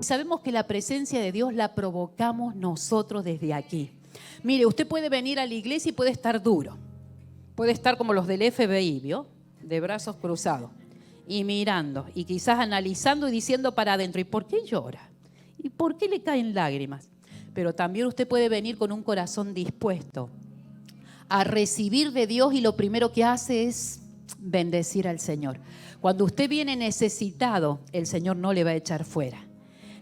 sabemos que la presencia de Dios la provocamos nosotros desde aquí. Mire, usted puede venir a la iglesia y puede estar duro. Puede estar como los del FBI, ¿vio? De brazos cruzados y mirando y quizás analizando y diciendo para adentro, ¿y por qué llora? ¿Y por qué le caen lágrimas? Pero también usted puede venir con un corazón dispuesto a recibir de Dios y lo primero que hace es bendecir al Señor. Cuando usted viene necesitado, el Señor no le va a echar fuera.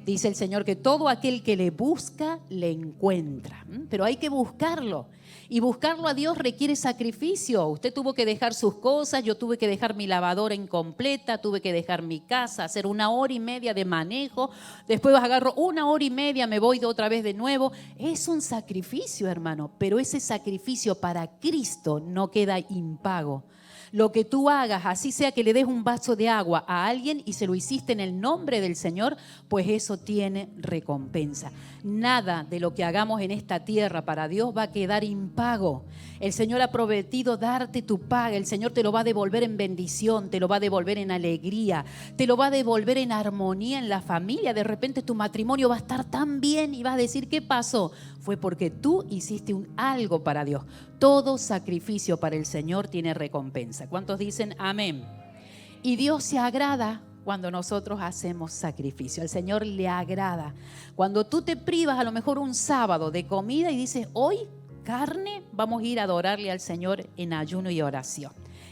Dice el Señor que todo aquel que le busca, le encuentra. Pero hay que buscarlo. Y buscarlo a Dios requiere sacrificio. Usted tuvo que dejar sus cosas, yo tuve que dejar mi lavadora incompleta, tuve que dejar mi casa, hacer 1 hora y media de manejo. Después agarro 1 hora y media, me voy otra vez de nuevo. Es un sacrificio, hermano, pero ese sacrificio para Cristo no queda impago. Lo que tú hagas, así sea que le des un vaso de agua a alguien y se lo hiciste en el nombre del Señor, pues eso tiene recompensa. Nada de lo que hagamos en esta tierra para Dios va a quedar impago. El Señor ha prometido darte tu paga. El Señor te lo va a devolver en bendición, te lo va a devolver en alegría, te lo va a devolver en armonía en la familia. De repente tu matrimonio va a estar tan bien y vas a decir, ¿qué pasó? Fue porque tú hiciste algo para Dios. Todo sacrificio para el Señor tiene recompensa. ¿Cuántos dicen amén? Y Dios se agrada cuando nosotros hacemos sacrificio. Al Señor le agrada. Cuando tú te privas a lo mejor un sábado de comida y dices, hoy carne, vamos a ir a adorarle al Señor en ayuno y oración.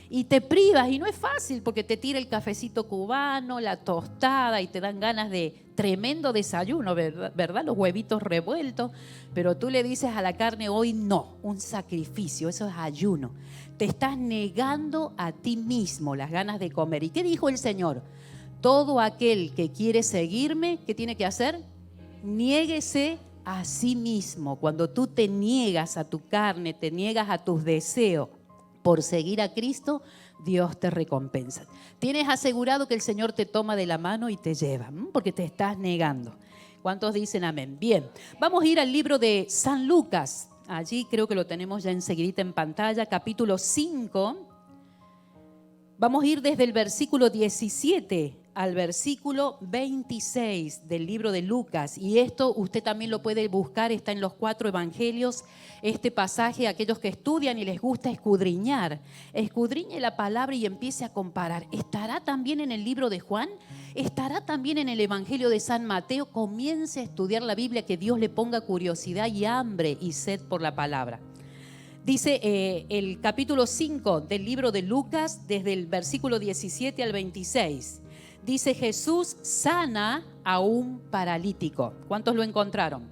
Y te privas y no es fácil porque te tira el cafecito cubano, la tostada y te dan ganas de tremendo desayuno, ¿verdad? Los huevitos revueltos, pero tú le dices a la carne hoy no, un sacrificio, eso es ayuno. Te estás negando a ti mismo las ganas de comer. ¿Y qué dijo el Señor? Todo aquel que quiere seguirme, ¿qué tiene que hacer? Niéguese a sí mismo. Cuando tú te niegas a tu carne, te niegas a tus deseos, por seguir a Cristo, Dios te recompensa. Tienes asegurado que el Señor te toma de la mano y te lleva, porque te estás negando. ¿Cuántos dicen amén? Bien, vamos a ir al libro de San Lucas. Allí creo que lo tenemos ya enseguidita en pantalla, capítulo 5. Vamos a ir desde el versículo 17 al versículo 26 del libro de Lucas. Y esto usted también lo puede buscar, está en los 4 evangelios. Este pasaje, aquellos que estudian y les gusta escudriñe la palabra y empiece a comparar. ¿Estará también en el libro de Juan? ¿Estará también en el evangelio de San Mateo? Comience a estudiar la Biblia, que Dios le ponga curiosidad y hambre y sed por la palabra. Dice el capítulo 5 del libro de Lucas, desde el versículo 17 al 26. Dice, Jesús sana a un paralítico. ¿Cuántos lo encontraron?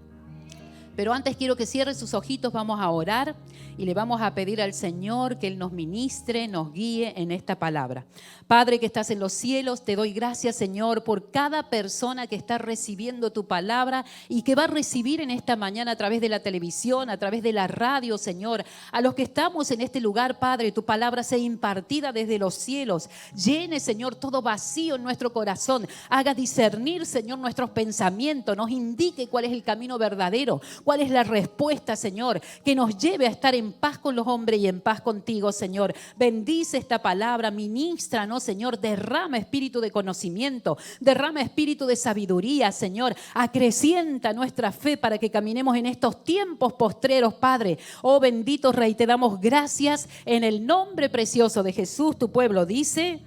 Pero antes quiero que cierre sus ojitos, vamos a orar y le vamos a pedir al Señor que Él nos ministre, nos guíe en esta palabra. Padre que estás en los cielos, te doy gracias, Señor, por cada persona que está recibiendo tu palabra y que va a recibir en esta mañana a través de la televisión, a través de la radio, Señor. A los que estamos en este lugar, Padre, tu palabra sea impartida desde los cielos. Llene, Señor, todo vacío en nuestro corazón. Haga discernir, Señor, nuestros pensamientos. Nos indique cuál es el camino verdadero. ¿Cuál es la respuesta, Señor? Que nos lleve a estar en paz con los hombres y en paz contigo, Señor. Bendice esta palabra, ministranos, Señor. Derrama espíritu de conocimiento, derrama espíritu de sabiduría, Señor. Acrecienta nuestra fe para que caminemos en estos tiempos postreros, Padre. Oh bendito Rey, te damos gracias en el nombre precioso de Jesús. Tu pueblo dice,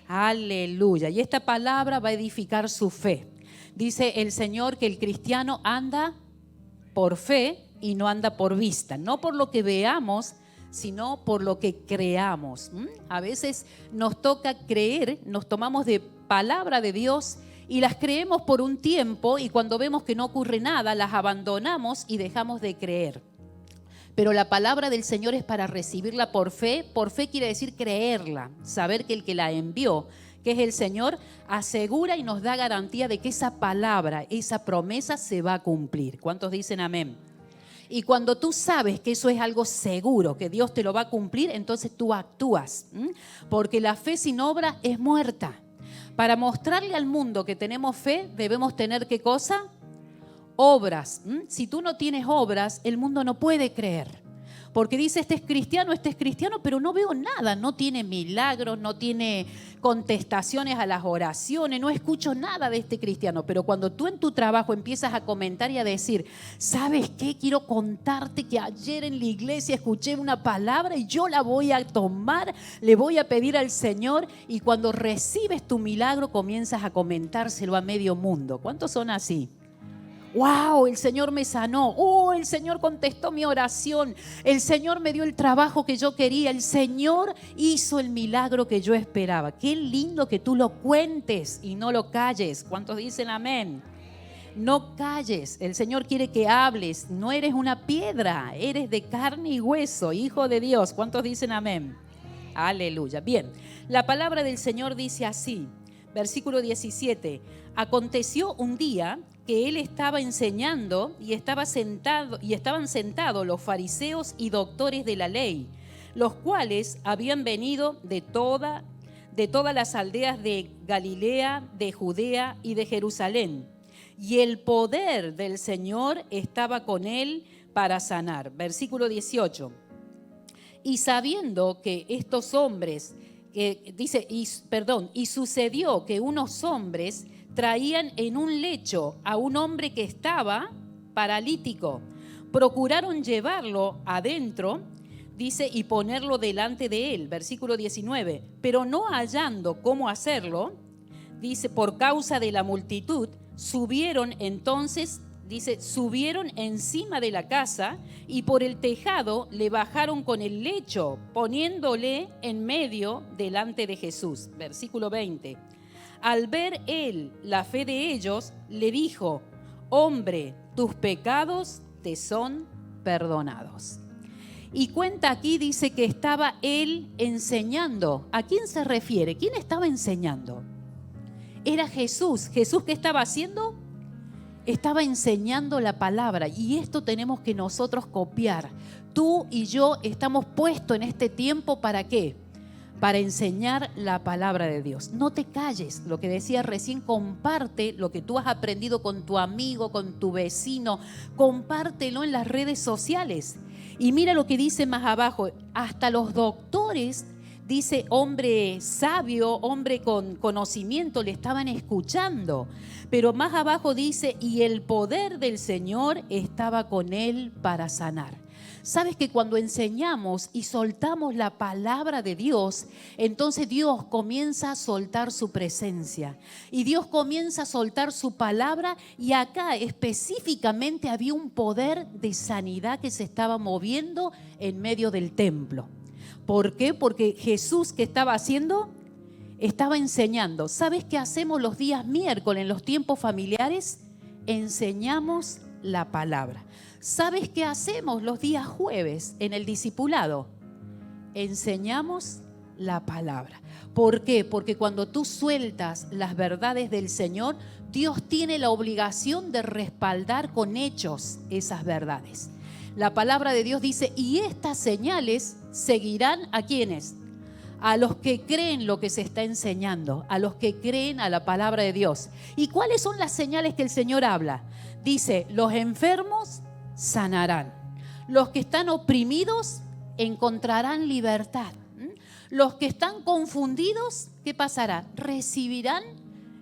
aleluya. Y esta palabra va a edificar su fe. Dice el Señor que el cristiano anda por fe y no anda por vista, no por lo que veamos, sino por lo que creamos. A veces nos toca creer, nos tomamos de palabra de Dios y las creemos por un tiempo y cuando vemos que no ocurre nada, las abandonamos y dejamos de creer. Pero la palabra del Señor es para recibirla por fe. Por fe quiere decir creerla, saber que el que la envió, que es el Señor, asegura y nos da garantía de que esa palabra, esa promesa se va a cumplir. ¿Cuántos dicen amén? Y cuando tú sabes que eso es algo seguro, que Dios te lo va a cumplir, entonces tú actúas. Porque la fe sin obra es muerta. Para mostrarle al mundo que tenemos fe, debemos tener ¿qué cosa? Obras. Si tú no tienes obras, el mundo no puede creer. Porque dice, este es cristiano, pero no veo nada. No tiene milagros, no tiene contestaciones a las oraciones, no escucho nada de este cristiano. Pero cuando tú en tu trabajo empiezas a comentar y a decir, ¿sabes qué? Quiero contarte que ayer en la iglesia escuché una palabra y yo la voy a tomar, le voy a pedir al Señor, y cuando recibes tu milagro comienzas a comentárselo a medio mundo. ¿Cuántos son así? ¡Wow! El Señor me sanó. ¡Oh! El Señor contestó mi oración. El Señor me dio el trabajo que yo quería. El Señor hizo el milagro que yo esperaba. Qué lindo que tú lo cuentes y no lo calles. ¿Cuántos dicen amén? No calles. El Señor quiere que hables. No eres una piedra, eres de carne y hueso, hijo de Dios. ¿Cuántos dicen amén? Aleluya. Bien, la palabra del Señor dice así, versículo 17. Aconteció un día que él estaba enseñando y estaban sentados los fariseos y doctores de la ley, los cuales habían venido de todas las aldeas de Galilea, de Judea y de Jerusalén. Y el poder del Señor estaba con él para sanar. Versículo 18. Y sabiendo que estos hombres, y sucedió que unos hombres traían en un lecho a un hombre que estaba paralítico. Procuraron llevarlo adentro, dice, y ponerlo delante de él. Versículo 19. Pero no hallando cómo hacerlo, dice, por causa de la multitud, subieron encima de la casa y por el tejado le bajaron con el lecho, poniéndole en medio delante de Jesús. Versículo 20. Al ver él la fe de ellos, le dijo, hombre, tus pecados te son perdonados. Y cuenta aquí, dice que estaba él enseñando. ¿A quién se refiere? ¿Quién estaba enseñando? Era Jesús. ¿Jesús qué estaba haciendo? Estaba enseñando la palabra, y esto tenemos que nosotros copiar. Tú y yo estamos puestos en este tiempo, ¿para qué? Para enseñar la palabra de Dios. No te calles, lo que decía recién, comparte lo que tú has aprendido con tu amigo, con tu vecino, compártelo en las redes sociales. Y mira lo que dice más abajo, hasta los doctores, dice, hombre sabio, hombre con conocimiento, le estaban escuchando. Pero más abajo dice, y el poder del Señor estaba con él para sanar. Sabes que cuando enseñamos y soltamos la palabra de Dios, entonces Dios comienza a soltar su presencia. Y Dios comienza a soltar su palabra, y acá específicamente había un poder de sanidad que se estaba moviendo en medio del templo. ¿Por qué? Porque Jesús, ¿qué estaba haciendo? Estaba enseñando. ¿Sabes qué hacemos los días miércoles en los tiempos familiares? Enseñamos la palabra. ¿Sabes qué hacemos los días jueves en el discipulado? Enseñamos la palabra. ¿Por qué? Porque cuando tú sueltas las verdades del Señor, Dios tiene la obligación de respaldar con hechos esas verdades. La palabra de Dios dice, y estas señales seguirán ¿a quiénes? A los que creen lo que se está enseñando, a los que creen a la palabra de Dios. ¿Y cuáles son las señales que el Señor habla? Dice, los enfermos sanarán, los que están oprimidos encontrarán libertad, los que están confundidos, ¿qué pasará? Recibirán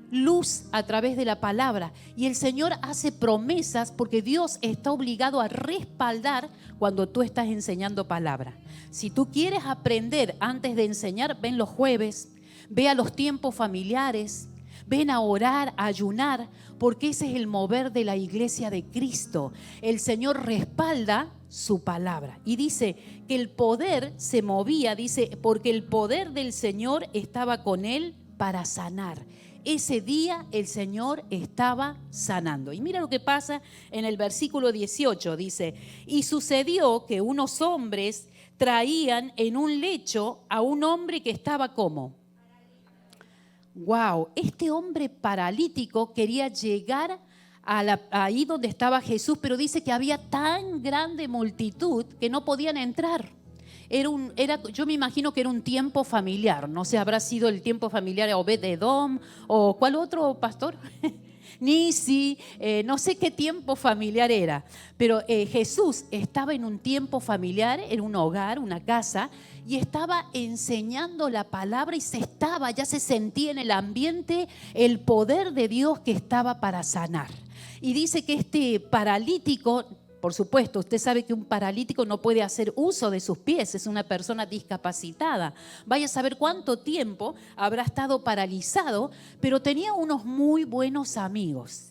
luz a través de la palabra. Y el Señor hace promesas porque Dios está obligado a respaldar cuando tú estás enseñando palabra. Si tú quieres aprender antes de enseñar, ven los jueves, ve a los tiempos familiares, ven a orar, a ayunar, porque ese es el mover de la iglesia de Cristo. El Señor respalda su palabra. Y dice que el poder se movía, dice, porque el poder del Señor estaba con él para sanar. Ese día el Señor estaba sanando. Y mira lo que pasa en el versículo 18, dice, y sucedió que unos hombres traían en un lecho a un hombre que estaba ¿cómo? Wow, este hombre paralítico quería llegar ahí donde estaba Jesús, pero dice que había tan grande multitud que no podían entrar. Yo me imagino que era un tiempo familiar, no sé, habrá sido el tiempo familiar de Obed-Edom o ¿cuál otro pastor? Nisi, no sé qué tiempo familiar era, pero Jesús estaba en un tiempo familiar, en un hogar, una casa, y estaba enseñando la palabra y ya se sentía en el ambiente el poder de Dios que estaba para sanar. Y dice que este paralítico, por supuesto, usted sabe que un paralítico no puede hacer uso de sus pies, es una persona discapacitada. Vaya a saber cuánto tiempo habrá estado paralizado, pero tenía unos muy buenos amigos.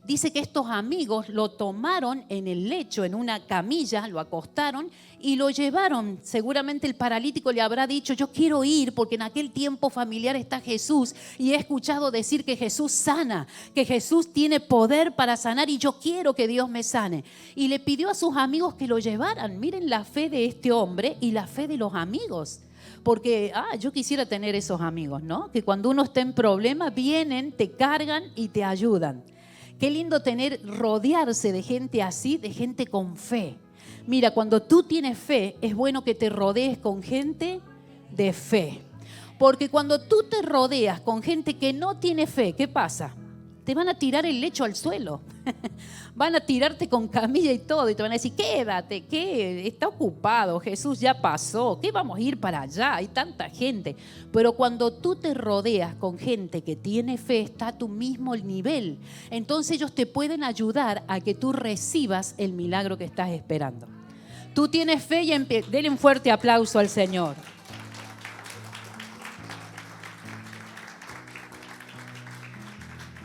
Dice que estos amigos lo tomaron en el lecho, en una camilla, lo acostaron y lo llevaron. Seguramente el paralítico le habrá dicho, yo quiero ir porque en aquel tiempo familiar está Jesús y he escuchado decir que Jesús sana, que Jesús tiene poder para sanar y yo quiero que Dios me sane. Y le pidió a sus amigos que lo llevaran. Miren la fe de este hombre y la fe de los amigos. Porque yo quisiera tener esos amigos, ¿no? Que cuando uno está en problemas vienen, te cargan y te ayudan. Qué lindo rodearse de gente así, de gente con fe. Mira, cuando tú tienes fe, es bueno que te rodees con gente de fe. Porque cuando tú te rodeas con gente que no tiene fe, ¿qué pasa? Te van a tirar el lecho al suelo. Van a tirarte con camilla y todo y te van a decir, quédate, ¿qué? Está ocupado, Jesús ya pasó, ¿qué vamos a ir para allá? Hay tanta gente. Pero cuando tú te rodeas con gente que tiene fe, está a tu mismo nivel. Entonces ellos te pueden ayudar a que tú recibas el milagro que estás esperando. Tú tienes fe y denle un fuerte aplauso al Señor.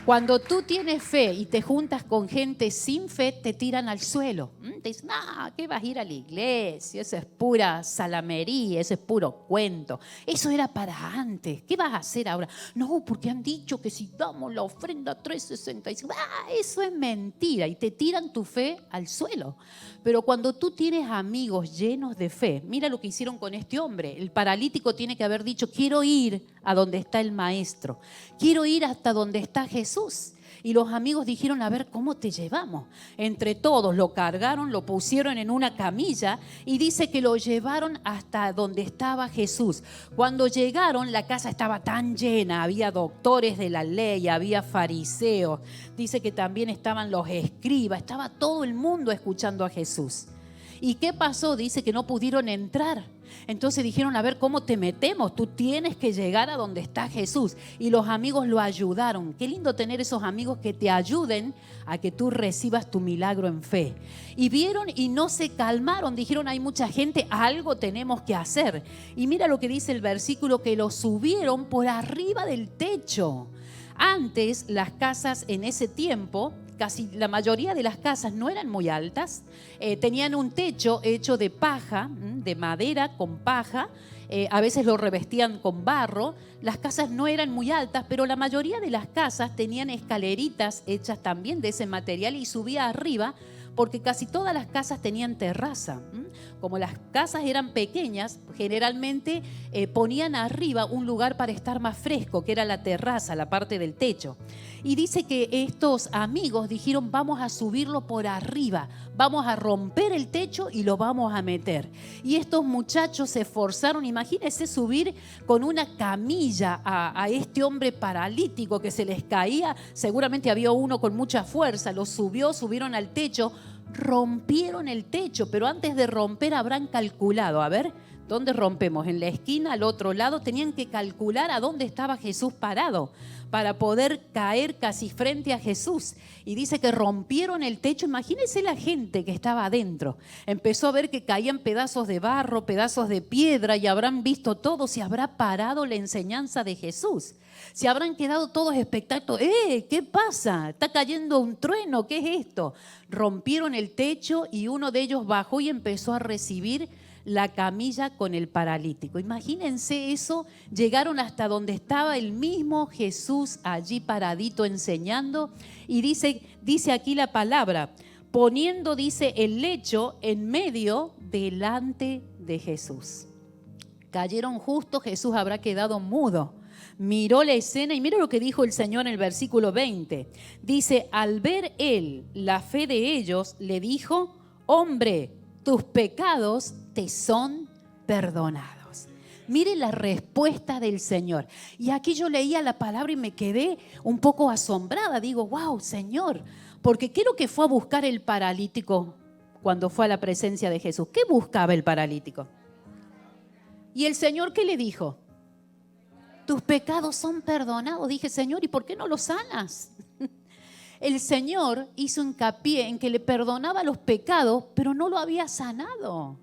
Cuando tú tienes fe y te juntas con gente sin fe, te tiran al suelo. Te dicen, ¿qué vas a ir a la iglesia? Eso es pura salamería, eso es puro cuento. Eso era para antes. ¿Qué vas a hacer ahora? No, porque han dicho que si damos la ofrenda 365, eso es mentira. Y te tiran tu fe al suelo. Pero cuando tú tienes amigos llenos de fe, mira lo que hicieron con este hombre. El paralítico tiene que haber dicho, quiero ir a donde está el maestro. Quiero ir hasta donde está Jesús. Y los amigos dijeron, a ver, ¿cómo te llevamos? Entre todos lo cargaron, lo pusieron en una camilla y dice que lo llevaron hasta donde estaba Jesús. Cuando llegaron, la casa estaba tan llena, había doctores de la ley, había fariseos, dice que también estaban los escribas, estaba todo el mundo escuchando a Jesús. ¿Y qué pasó? Dice que no pudieron entrar. Entonces dijeron, a ver, ¿cómo te metemos? Tú tienes que llegar a donde está Jesús. Y los amigos lo ayudaron. Qué lindo tener esos amigos que te ayuden a que tú recibas tu milagro en fe. Y vieron y no se calmaron. Dijeron, hay mucha gente, algo tenemos que hacer. Y mira lo que dice el versículo, que lo subieron por arriba del techo. Antes, las casas en ese tiempo, casi la mayoría de las casas no eran muy altas, tenían un techo hecho de paja, de madera con paja, a veces lo revestían con barro. Las casas no eran muy altas, pero la mayoría de las casas tenían escaleritas hechas también de ese material y subía arriba, porque casi todas las casas tenían terraza. Como las casas eran pequeñas, generalmente ponían arriba un lugar para estar más fresco, que era la terraza, la parte del techo. Y dice que estos amigos dijeron, vamos a subirlo por arriba, vamos a romper el techo y lo vamos a meter. Y estos muchachos se esforzaron, imagínense subir con una camilla a este hombre paralítico que se les caía. Seguramente había uno con mucha fuerza, lo subieron al techo, rompieron el techo, pero antes de romper habrán calculado, a ver, ¿dónde rompemos? En la esquina, al otro lado, tenían que calcular a dónde estaba Jesús parado para poder caer casi frente a Jesús. Y dice que rompieron el techo. Imagínense la gente que estaba adentro. Empezó a ver que caían pedazos de barro, pedazos de piedra, y habrán visto todo. Se habrá parado la enseñanza de Jesús. Se habrán quedado todos expectantes. ¿Qué pasa? ¿Está cayendo un trueno? ¿Qué es esto? Rompieron el techo y uno de ellos bajó y empezó a recibir la camilla con el paralítico. Imagínense eso, llegaron hasta donde estaba el mismo Jesús allí paradito enseñando, y dice aquí la palabra, poniendo, dice, el lecho en medio delante de Jesús. Cayeron justo, Jesús habrá quedado mudo. Miró la escena y mira lo que dijo el Señor en el versículo 20. Dice, al ver él la fe de ellos, le dijo, hombre, tus pecados te son perdonados. Mire la respuesta del Señor. Y aquí yo leía la palabra y me quedé un poco asombrada. Digo, wow, Señor, porque ¿qué es lo que fue a buscar el paralítico cuando fue a la presencia de Jesús? ¿Qué buscaba el paralítico? Y el Señor, ¿qué le dijo? Tus pecados son perdonados. Dije, Señor, ¿y por qué no los sanas? El Señor hizo hincapié en que le perdonaba los pecados, pero no lo había sanado.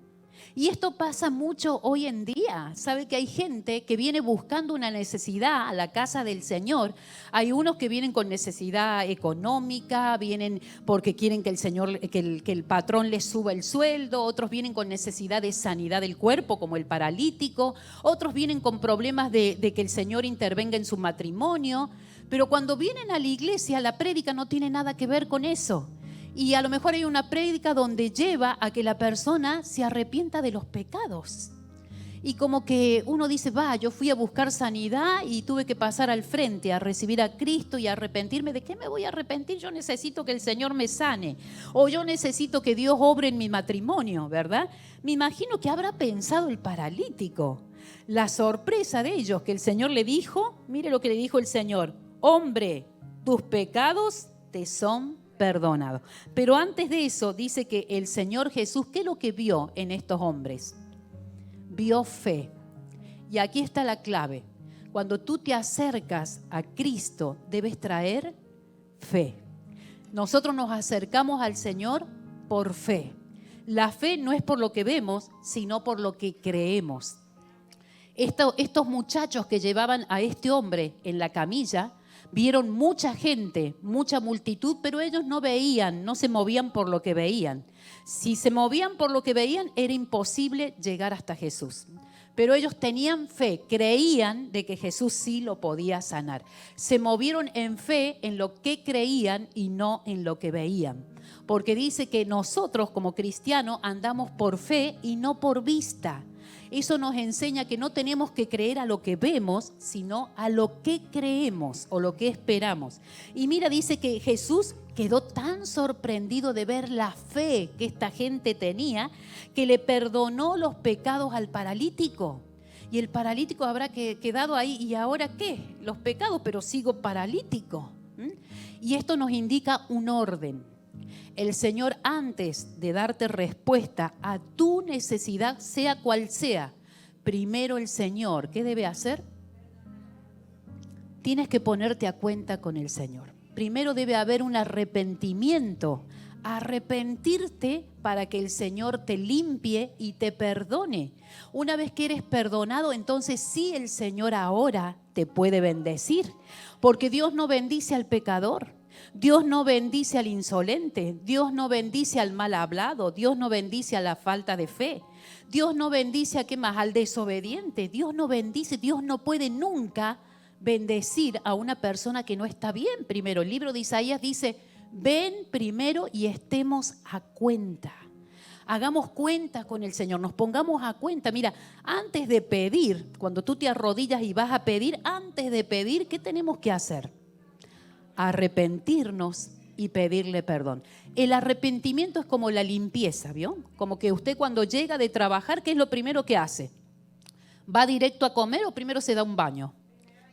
Y esto pasa mucho hoy en día. Sabe que hay gente que viene buscando una necesidad a la casa del Señor. Hay unos que vienen con necesidad económica, vienen porque quieren que el Señor, que el patrón les suba el sueldo. Otros vienen con necesidad de sanidad del cuerpo, como el paralítico. Otros vienen con problemas de que el Señor intervenga en su matrimonio. Pero cuando vienen a la iglesia, la prédica no tiene nada que ver con eso. Y a lo mejor hay una prédica donde lleva a que la persona se arrepienta de los pecados. Y como que uno dice, yo fui a buscar sanidad y tuve que pasar al frente a recibir a Cristo y a arrepentirme. ¿De qué me voy a arrepentir? Yo necesito que el Señor me sane. O yo necesito que Dios obre en mi matrimonio, ¿verdad? Me imagino que habrá pensado el paralítico. La sorpresa de ellos, que el Señor le dijo, mire lo que le dijo el Señor: hombre, tus pecados te son perdonados. Pero antes de eso dice que el Señor Jesús, ¿qué es lo que vio en estos hombres? Vio fe. Y aquí está la clave. Cuando tú te acercas a Cristo, debes traer fe. Nosotros nos acercamos al Señor por fe. La fe no es por lo que vemos, sino por lo que creemos. Estos muchachos que llevaban a este hombre en la camilla, vieron mucha gente, mucha multitud, pero ellos no veían, no se movían por lo que veían. Si se movían por lo que veían, era imposible llegar hasta Jesús. Pero ellos tenían fe, creían de que Jesús sí lo podía sanar. Se movieron en fe en lo que creían y no en lo que veían. Porque dice que nosotros como cristianos andamos por fe y no por vista. Eso nos enseña que no tenemos que creer a lo que vemos, sino a lo que creemos o lo que esperamos. Y mira, dice que Jesús quedó tan sorprendido de ver la fe que esta gente tenía, que le perdonó los pecados al paralítico. Y el paralítico habrá quedado ahí, ¿y ahora qué? Los pecados, pero sigo paralítico. Y esto nos indica un orden. El Señor, antes de darte respuesta a tu necesidad, sea cual sea, primero el Señor, ¿qué debe hacer? Tienes que ponerte a cuenta con el Señor. Primero debe haber un arrepentimiento. Arrepentirte para que el Señor te limpie y te perdone. Una vez que eres perdonado, entonces sí, el Señor ahora te puede bendecir. Porque Dios no bendice al pecador. Dios no bendice al insolente, Dios no bendice al mal hablado, Dios no bendice a la falta de fe, Dios no bendice a ¿qué más? Al desobediente. Dios no bendice, Dios no puede nunca bendecir a una persona que no está bien. Primero, el libro de Isaías dice, ven primero y estemos a cuenta. Hagamos cuenta con el Señor, nos pongamos a cuenta. Mira, antes de pedir, cuando tú te arrodillas y vas a pedir, antes de pedir, ¿qué tenemos que hacer? Arrepentirnos y pedirle perdón. El arrepentimiento es como la limpieza, ¿vio? Como que usted cuando llega de trabajar, ¿qué es lo primero que hace? ¿Va directo a comer o primero se da un baño?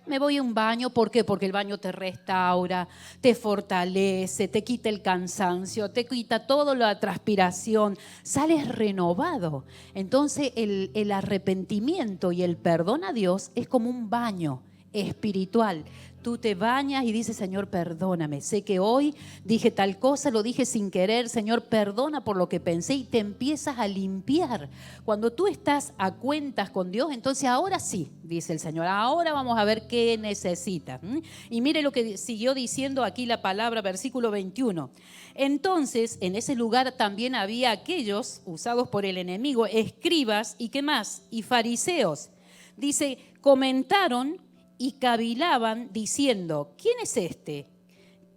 Me voy a un baño, ¿por qué? Porque el baño te restaura, te fortalece, te quita el cansancio, te quita toda la transpiración, sales renovado. Entonces el arrepentimiento y el perdón a Dios es como un baño espiritual. Tú te bañas y dices, Señor, perdóname. Sé que hoy dije tal cosa, lo dije sin querer. Señor, perdona por lo que pensé, y te empiezas a limpiar. Cuando tú estás a cuentas con Dios, entonces ahora sí, dice el Señor, ahora vamos a ver qué necesitas. Y mire lo que siguió diciendo aquí la palabra, versículo 21. Entonces, en ese lugar también había aquellos usados por el enemigo, escribas y ¿qué más? Y fariseos. Dice, comentaron y cavilaban diciendo, ¿quién es este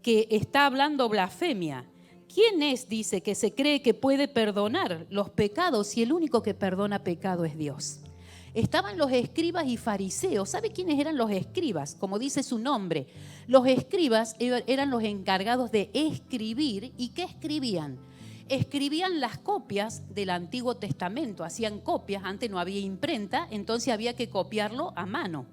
que está hablando blasfemia? ¿Quién es, dice, que se cree que puede perdonar los pecados y el único que perdona pecado es Dios? Estaban los escribas y fariseos. ¿Sabe quiénes eran los escribas? Como dice su nombre. Los escribas eran los encargados de escribir. ¿Y qué escribían? escribían las copias del Antiguo Testamento, hacían copias, antes no había imprenta, entonces había que copiarlo a mano.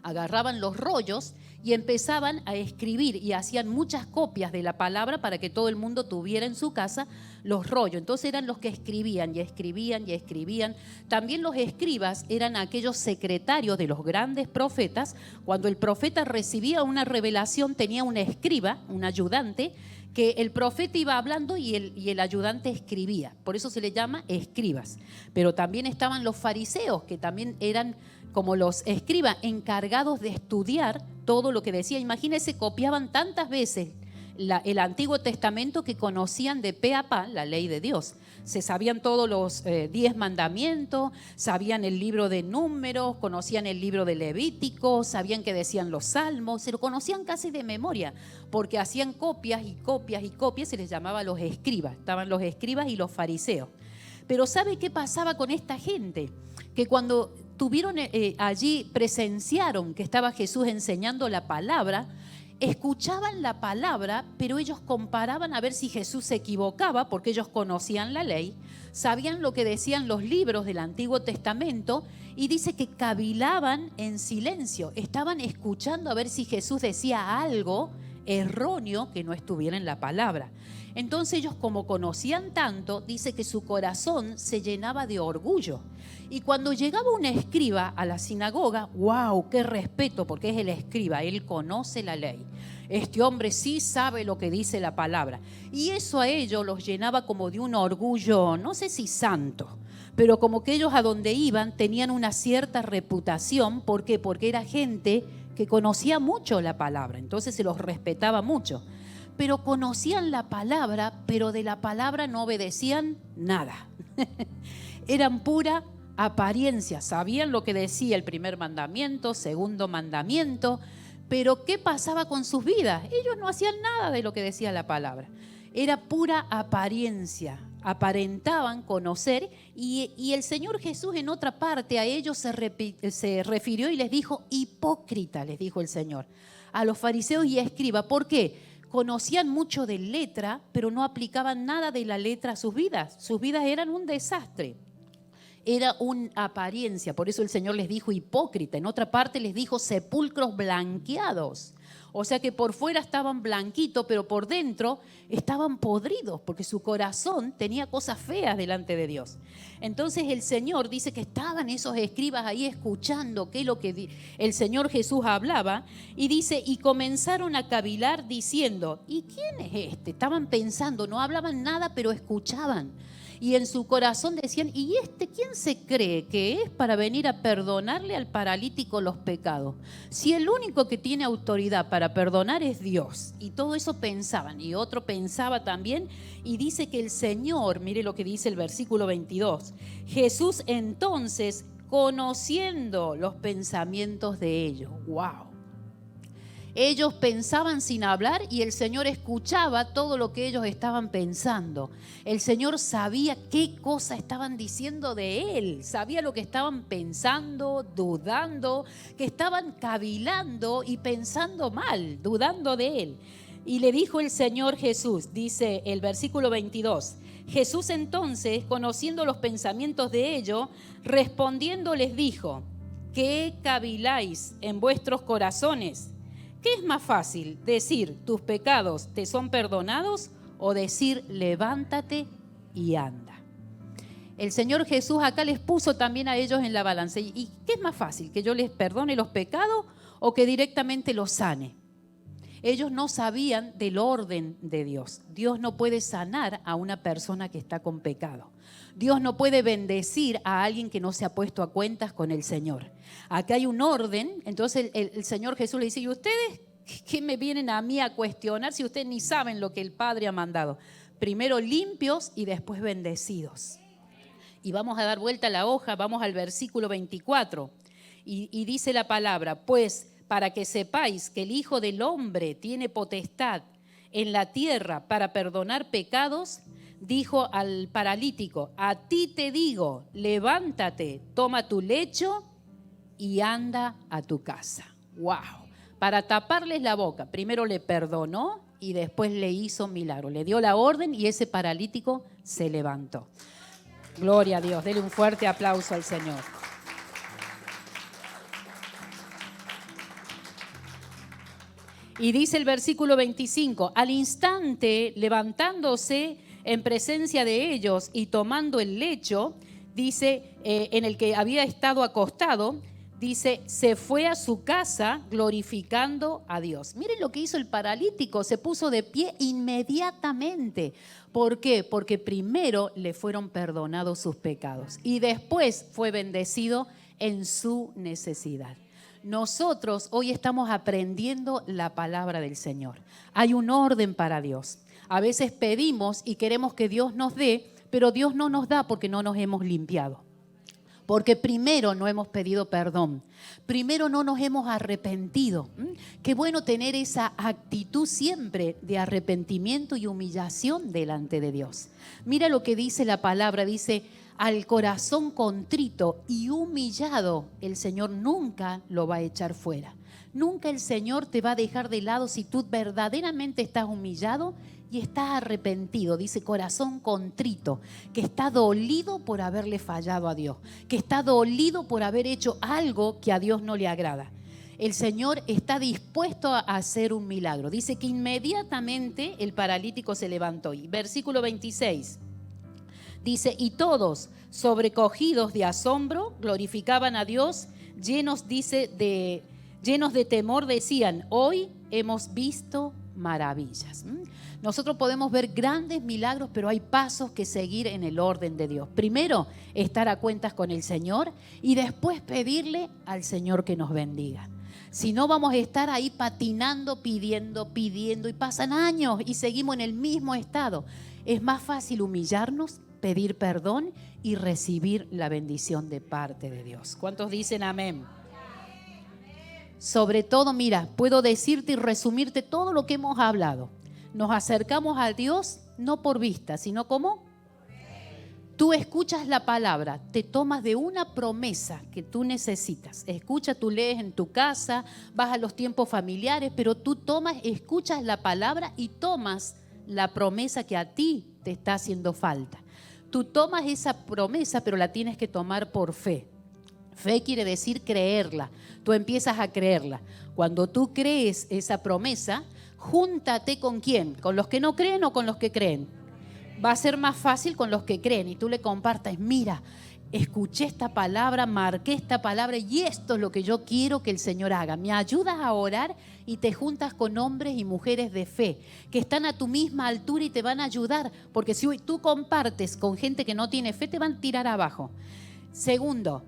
Agarraban los rollos y empezaban a escribir y hacían muchas copias de la palabra para que todo el mundo tuviera en su casa los rollos. Entonces eran los que escribían y escribían y escribían. También los escribas eran aquellos secretarios de los grandes profetas. Cuando el profeta recibía una revelación tenía un escriba, un ayudante, que el profeta iba hablando y el ayudante escribía. Por eso se le llama escribas. Pero también estaban los fariseos, que también eran como los escribas encargados de estudiar todo lo que decía. Imagínense, copiaban tantas veces el Antiguo Testamento que conocían de pe a pa la ley de Dios. Se sabían todos los 10 mandamientos, sabían el libro de Números, conocían el libro de Levítico, sabían que decían los salmos, se lo conocían casi de memoria, porque hacían copias y copias y copias, se les llamaba los escribas. Estaban los escribas y los fariseos. Pero ¿sabe qué pasaba con esta gente? Que cuando tuvieron allí, presenciaron que estaba Jesús enseñando la palabra, escuchaban la palabra, pero ellos comparaban a ver si Jesús se equivocaba, porque ellos conocían la ley, sabían lo que decían los libros del Antiguo Testamento, y dice que cavilaban en silencio, estaban escuchando a ver si Jesús decía algo erróneo que no estuviera en la palabra. Entonces ellos, como conocían tanto, dice que su corazón se llenaba de orgullo. Y cuando llegaba un escriba a la sinagoga, ¡wow! ¡Qué respeto! Porque es el escriba, él conoce la ley. Este hombre sí sabe lo que dice la palabra. Y eso a ellos los llenaba como de un orgullo, no sé si santo, pero como que ellos a donde iban tenían una cierta reputación. ¿Por qué? Porque era gente que conocía mucho la palabra, entonces se los respetaba mucho. Pero conocían la palabra, pero de la palabra no obedecían nada. Eran pura apariencia, sabían lo que decía el primer mandamiento, segundo mandamiento, pero ¿qué pasaba con sus vidas? Ellos no hacían nada de lo que decía la palabra. Era pura apariencia, aparentaban conocer, y el Señor Jesús en otra parte a ellos se refirió y les dijo hipócrita, les dijo el Señor, a los fariseos y escribas. ¿Por qué? Conocían mucho de letra, pero no aplicaban nada de la letra a sus vidas. Sus vidas eran un desastre. Era una apariencia, por eso el Señor les dijo hipócrita. En otra parte les dijo sepulcros blanqueados. O sea que por fuera estaban blanquitos, pero por dentro estaban podridos, porque su corazón tenía cosas feas delante de Dios. Entonces el Señor dice que estaban esos escribas ahí escuchando qué es lo que el Señor Jesús hablaba, y dice, y comenzaron a cavilar diciendo, ¿y quién es este? Estaban pensando, no hablaban nada, pero escuchaban. Y en su corazón decían, ¿y este quién se cree que es para venir a perdonarle al paralítico los pecados? Si el único que tiene autoridad para perdonar es Dios. Y todo eso pensaban. Y otro pensaba también, y dice que el Señor, mire lo que dice el versículo 22, Jesús entonces, conociendo los pensamientos de ellos. ¡Wow! Ellos pensaban sin hablar y el Señor escuchaba todo lo que ellos estaban pensando. El Señor sabía qué cosa estaban diciendo de Él, sabía lo que estaban pensando, dudando, que estaban cavilando y pensando mal, dudando de Él. Y le dijo el Señor Jesús, dice el versículo 22, Jesús entonces, conociendo los pensamientos de ellos, respondiendo les dijo, ¿qué caviláis en vuestros corazones? ¿Qué es más fácil, decir tus pecados te son perdonados o decir levántate y anda? El Señor Jesús acá les puso también a ellos en la balanza. ¿Y qué es más fácil, que yo les perdone los pecados o que directamente los sane? Ellos no sabían del orden de Dios. Dios no puede sanar a una persona que está con pecado. Dios no puede bendecir a alguien que no se ha puesto a cuentas con el Señor. Acá hay un orden, entonces el Señor Jesús le dice, ¿y ustedes qué me vienen a mí a cuestionar si ustedes ni saben lo que el Padre ha mandado? Primero limpios y después bendecidos. Y vamos a dar vuelta a la hoja, vamos al versículo 24. Y dice la palabra, pues para que sepáis que el Hijo del Hombre tiene potestad en la tierra para perdonar pecados, dijo al paralítico, a ti te digo, levántate, toma tu lecho y anda a tu casa. ¡Wow! Para taparles la boca, primero le perdonó y después le hizo un milagro. Le dio la orden y ese paralítico se levantó. Gloria a Dios. Dele un fuerte aplauso al Señor. Y dice el versículo 25, al instante levantándose en presencia de ellos y tomando el lecho, dice, en el que había estado acostado, dice, se fue a su casa glorificando a Dios. Miren lo que hizo el paralítico, se puso de pie inmediatamente. ¿Por qué? Porque primero le fueron perdonados sus pecados y después fue bendecido en su necesidad. Nosotros hoy estamos aprendiendo la palabra del Señor. Hay un orden para Dios. A veces pedimos y queremos que Dios nos dé, pero Dios no nos da porque no nos hemos limpiado. Porque primero no hemos pedido perdón, primero no nos hemos arrepentido. Qué bueno tener esa actitud siempre de arrepentimiento y humillación delante de Dios. Mira lo que dice la palabra, dice, al corazón contrito y humillado, el Señor nunca lo va a echar fuera. Nunca el Señor te va a dejar de lado si tú verdaderamente estás humillado y estás arrepentido. Dice corazón contrito, que está dolido por haberle fallado a Dios, que está dolido por haber hecho algo que a Dios no le agrada. El Señor está dispuesto a hacer un milagro. Dice que inmediatamente el paralítico se levantó. Y versículo 26 dice, y todos sobrecogidos de asombro glorificaban a Dios, llenos de temor decían, hoy hemos visto maravillas. Nosotros podemos ver grandes milagros, pero hay pasos que seguir en el orden de Dios. Primero, estar a cuentas con el Señor y después pedirle al Señor que nos bendiga. Si no, vamos a estar ahí patinando, pidiendo y pasan años y seguimos en el mismo estado. Es más fácil humillarnos, pedir perdón y recibir la bendición de parte de Dios. ¿Cuántos dicen amén? Sobre todo, mira, puedo decirte y resumirte todo lo que hemos hablado. Nos acercamos a Dios no por vista, sino como tú escuchas la palabra, te tomas de una promesa que tú necesitas. Escucha, tú lees en tu casa, vas a los tiempos familiares, pero tú escuchas la palabra y tomas la promesa que a ti te está haciendo falta. Tú tomas esa promesa, pero la tienes que tomar por fe. Fe quiere decir creerla. Tú empiezas a creerla. Cuando tú crees esa promesa, júntate ¿con quién? ¿Con los que no creen o con los que creen? Va a ser más fácil con los que creen y tú le compartas, mira, escuché esta palabra, marqué esta palabra y esto es lo que yo quiero que el Señor haga. Me ayudas a orar y te juntas con hombres y mujeres de fe que están a tu misma altura y te van a ayudar, porque si tú compartes con gente que no tiene fe, te van a tirar abajo. Segundo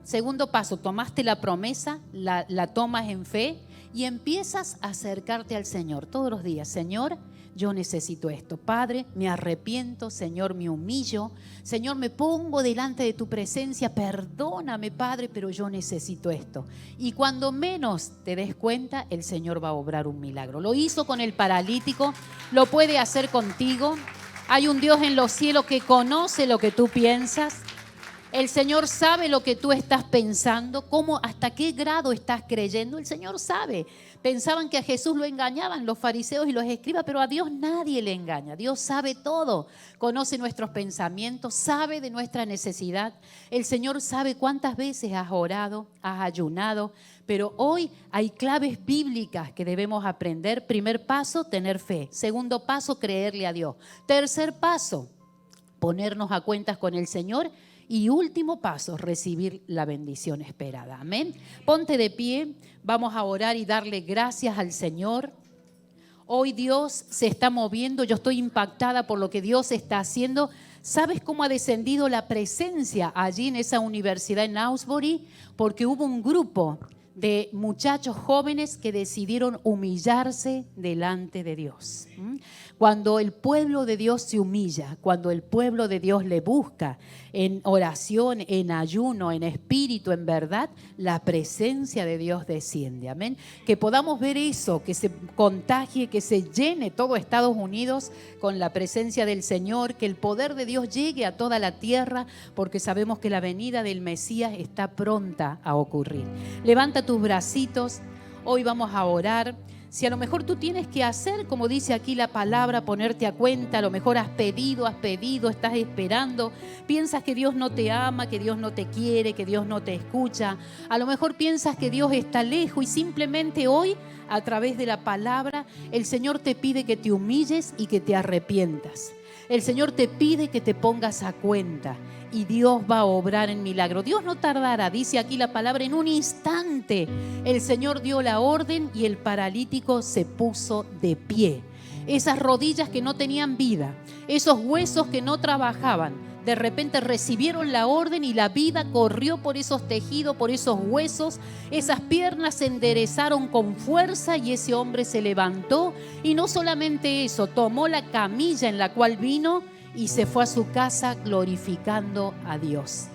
paso, tomaste la promesa, la tomas en fe y empiezas a acercarte al Señor todos los días. Señor, yo necesito esto. Padre, me arrepiento. Señor, me humillo. Señor, me pongo delante de tu presencia. Perdóname, Padre, pero yo necesito esto. Y cuando menos te des cuenta, el Señor va a obrar un milagro. Lo hizo con el paralítico, lo puede hacer contigo. Hay un Dios en los cielos que conoce lo que tú piensas. El Señor sabe lo que tú estás pensando, hasta qué grado estás creyendo. El Señor sabe. Pensaban que a Jesús lo engañaban los fariseos y los escribas, pero a Dios nadie le engaña. Dios sabe todo, conoce nuestros pensamientos, sabe de nuestra necesidad. El Señor sabe cuántas veces has orado, has ayunado, pero hoy hay claves bíblicas que debemos aprender. Primer paso, tener fe. Segundo paso, creerle a Dios. Tercer paso, ponernos a cuentas con el Señor. Y último paso, recibir la bendición esperada. Amén. Ponte de pie, vamos a orar y darle gracias al Señor. Hoy Dios se está moviendo, yo estoy impactada por lo que Dios está haciendo. ¿Sabes cómo ha descendido la presencia allí en esa universidad en Asbury? Porque hubo un grupo de muchachos jóvenes que decidieron humillarse delante de Dios. Cuando el pueblo de Dios se humilla, cuando el pueblo de Dios le busca en oración, en ayuno, en espíritu, en verdad, la presencia de Dios desciende. Amén. Que podamos ver eso, que se contagie, que se llene todo Estados Unidos con la presencia del Señor, que el poder de Dios llegue a toda la tierra, porque sabemos que la venida del Mesías está pronta a ocurrir. Levanta tus bracitos, hoy vamos a orar. Si a lo mejor tú tienes que hacer, como dice aquí la palabra, ponerte a cuenta, a lo mejor has pedido, estás esperando, piensas que Dios no te ama, que Dios no te quiere, que Dios no te escucha, a lo mejor piensas que Dios está lejos y simplemente hoy, a través de la palabra, el Señor te pide que te humilles y que te arrepientas. El Señor te pide que te pongas a cuenta y Dios va a obrar en milagro. Dios no tardará, dice aquí la palabra, en un instante. El Señor dio la orden y el paralítico se puso de pie. Esas rodillas que no tenían vida, esos huesos que no trabajaban, de repente recibieron la orden y la vida corrió por esos tejidos, por esos huesos. Esas piernas se enderezaron con fuerza y ese hombre se levantó. Y no solamente eso, tomó la camilla en la cual vino y se fue a su casa glorificando a Dios.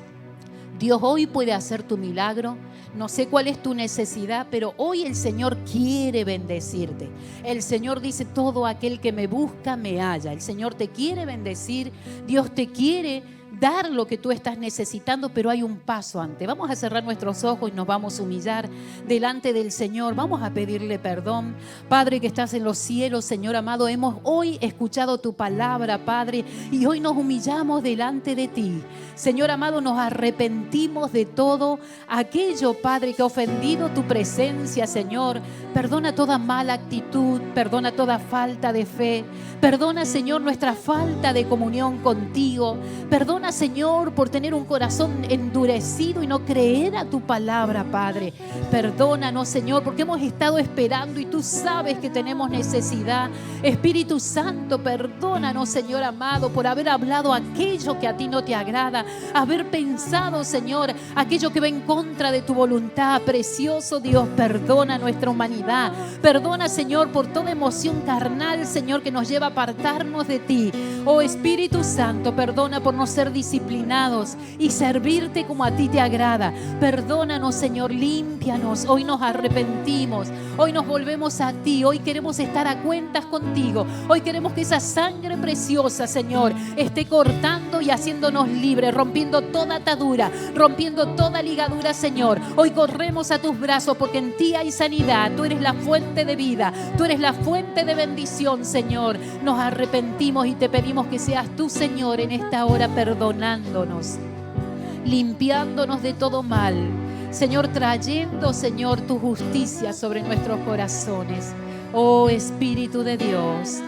Dios hoy puede hacer tu milagro. No sé cuál es tu necesidad, pero hoy el Señor quiere bendecirte. El Señor dice, todo aquel que me busca me halla. El Señor te quiere bendecir, Dios te quiere dar lo que tú estás necesitando, pero hay un paso antes. Vamos a cerrar nuestros ojos y nos vamos a humillar delante del Señor. Vamos a pedirle perdón. Padre que estás en los cielos, Señor amado, hemos hoy escuchado tu palabra, Padre, y hoy nos humillamos delante de ti. Señor amado, nos arrepentimos de todo aquello, Padre, que ha ofendido tu presencia, Señor. Perdona toda mala actitud, perdona toda falta de fe. Perdona, Señor, nuestra falta de comunión contigo. Perdona, Señor, por tener un corazón endurecido y no creer a tu palabra, Padre. Perdónanos, Señor, porque hemos estado esperando y tú sabes que tenemos necesidad. Espíritu Santo, perdónanos, Señor amado, por haber hablado aquello que a ti no te agrada, haber pensado, Señor, aquello que va en contra de tu voluntad. Precioso Dios, perdona nuestra humanidad. Perdona, Señor, por toda emoción carnal, Señor, que nos lleva a apartarnos de ti. Oh Espíritu Santo, perdona por no ser disciplinados y servirte como a ti te agrada. Perdónanos, Señor, límpianos. Hoy nos arrepentimos, hoy nos volvemos a ti, hoy queremos estar a cuentas contigo. Hoy queremos que esa sangre preciosa, Señor, esté cortando y haciéndonos libres, rompiendo toda atadura, rompiendo toda ligadura, Señor. Hoy corremos a tus brazos porque en ti hay sanidad. Tú eres la fuente de vida, tú eres la fuente de bendición, Señor. Nos arrepentimos y te pedimos que seas tú, Señor, en esta hora perdonándonos, limpiándonos de todo mal, Señor, trayendo, Señor, tu justicia sobre nuestros corazones. Oh Espíritu de Dios,